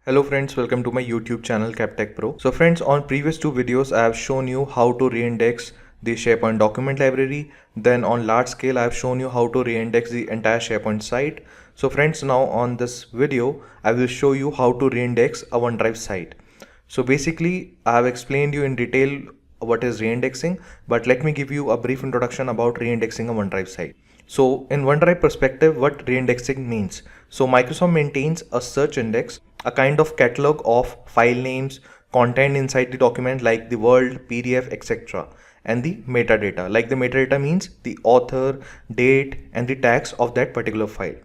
Hello friends, welcome to my YouTube channel Kaptechpro. So friends, on previous two videos I have shown you how to reindex the SharePoint document library. Then on large scale I have shown you how to reindex the entire SharePoint site. So friends, now on this video I will show you how to reindex a OneDrive site. So basically I have explained you in detail what is reindexing, but let me give you a brief introduction about reindexing a OneDrive site. So in OneDrive perspective, what reindexing means. So Microsoft maintains a search index, a kind of catalog of file names, content inside the document like the world, PDF, etc. And the metadata, like the metadata means the author, date and the tags of that particular file.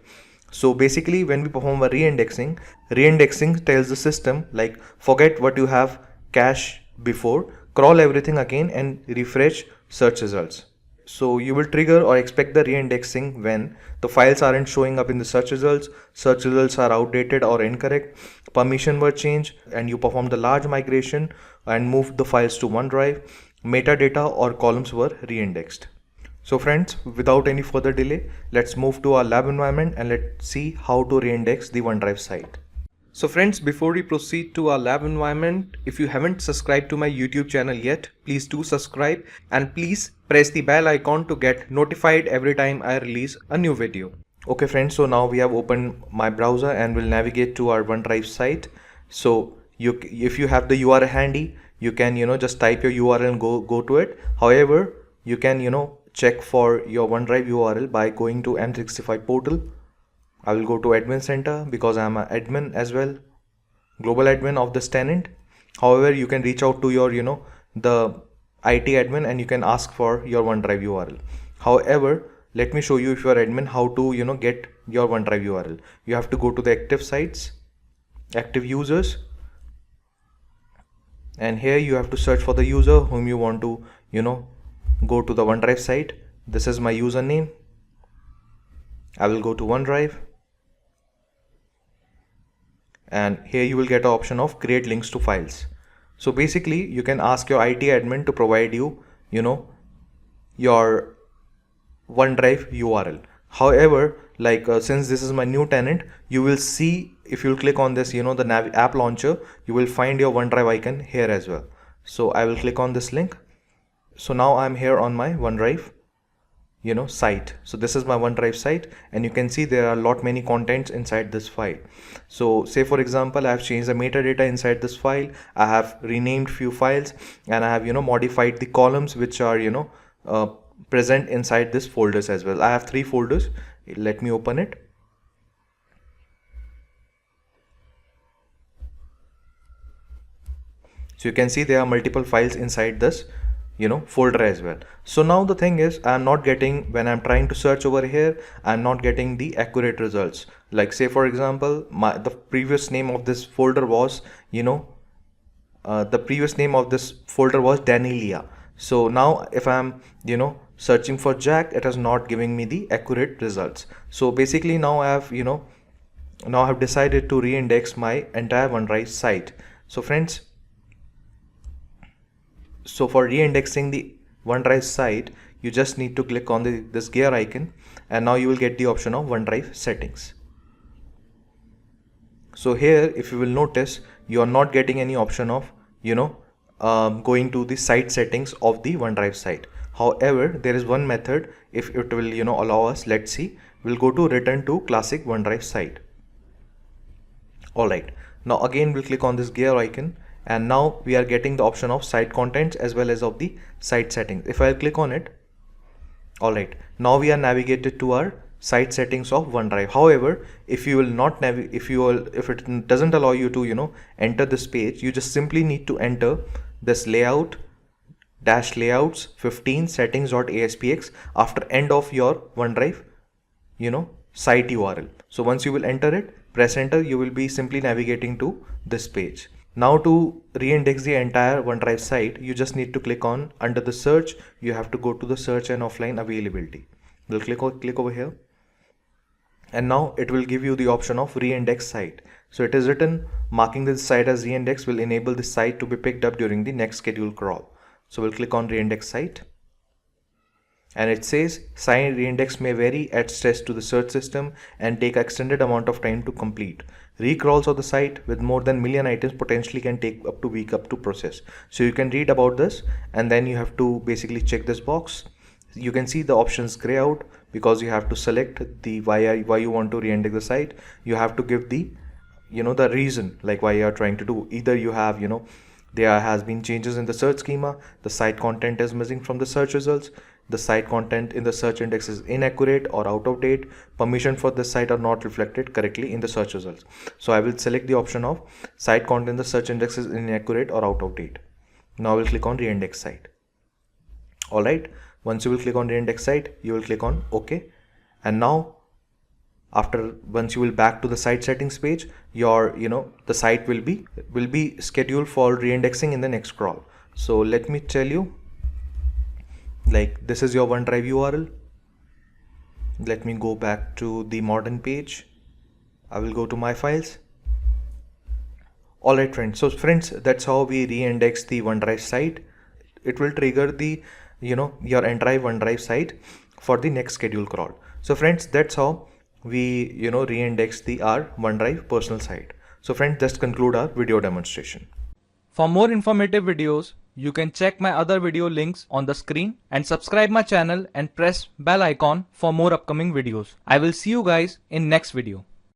So basically when we perform a reindexing tells the system like forget what you have cached before, crawl everything again and refresh search results. So you will trigger or expect the reindexing when the files aren't showing up in the search results are outdated or incorrect, permission were changed, and you performed the large migration and moved the files to OneDrive, metadata or columns were reindexed. So friends, without any further delay, let's move to our lab environment and let's see how to reindex the OneDrive site. So friends, before we proceed to our lab environment, if you haven't subscribed to my YouTube channel yet, please do subscribe and please press the bell icon to get notified every time I release a new video. Okay friends, so now we have opened my browser and will navigate to our OneDrive site. So if you have the URL handy, you can just type your URL and go to it. However, you can check for your OneDrive URL by going to M365 portal. I will go to admin center because I am an admin as well, global admin of this tenant. However, you can reach out to your the IT admin and you can ask for your OneDrive URL. However, let me show you, if you are admin, how to get your OneDrive URL. You have to go to the active sites, active users, and here you have to search for the user whom you want to go to the OneDrive site. This is my username. I will go to OneDrive. And here you will get an option of create links to files. So basically you can ask your IT admin to provide you your OneDrive URL. However, like since this is my new tenant, you will see, if you click on this the app launcher, you will find your OneDrive icon here as well. So I will click on this link. So now I'm here on my OneDrive site. So this is my OneDrive site and you can see there are many contents inside this file. So say for example, I have changed the metadata inside this file, I have renamed few files, and I have modified the columns which are present inside this folders as well. I have 3 folders. Let me open it. So you can see there are multiple files inside this folder as well. So now the thing is, I'm not getting, when I'm trying to search over here, I'm not getting the accurate results. Like say for example, the previous name of this folder was Danielia. So now if I'm searching for Jack, it is not giving me the accurate results. So basically now I have decided to reindex my entire OneDrive site. So friends, so for reindexing the OneDrive site, you just need to click on this gear icon and now you will get the option of OneDrive settings. So here, if you will notice, you are not getting any option of going to the site settings of the OneDrive site. However, there is one method, if it will allow us. Let's see. We'll go to return to classic OneDrive site. Alright, now again we'll click on this gear icon and now we are getting the option of site contents as well as of the site settings. If I click on it, alright, now we are navigated to our site settings of OneDrive. However, if you will not if it doesn't allow you to enter this page, you just simply need to enter this layout layouts 15 settings.aspx after end of your OneDrive site URL. So once you will enter it, press enter, you will be simply navigating to this page. Now to reindex the entire OneDrive site, you just need to click on, under the search, you have to go to the search and offline availability. We'll click over here and now it will give you the option of reindex site. So it is written, marking this site as reindex will enable the site to be picked up during the next scheduled crawl. So we'll click on reindex site. And it says sign reindex may vary, add stress to the search system, and take extended amount of time to complete. Recrawls of the site with more than million items potentially can take up to week up to process. So you can read about this, and then you have to basically check this box. You can see the options gray out because you have to select the why you want to reindex the site. You have to give the the reason, like why you are trying to do. Either you have there has been changes in the search schema, the site content is missing from the search results, the site content in the search index is inaccurate or out of date, permission for this site are not reflected correctly in the search results. So I will select the option of site content in the search index is inaccurate or out of date. Now I will click on reindex site. Alright, once you will click on reindex site, you will click on OK. And now once you will back to the site settings page, your the site will be scheduled for reindexing in the next crawl. So let me tell you, like this is your OneDrive URL. Let me go back to the modern page. I will go to my files. Alright friends, so friends, that's how we reindex the OneDrive site. It will trigger the your entire OneDrive site for the next schedule crawl. So friends, that's how we reindex our OneDrive personal site. So friends, let's conclude our video demonstration. For more informative videos, you can check my other video links on the screen and subscribe my channel and press bell icon for more upcoming videos. I will see you guys in next video.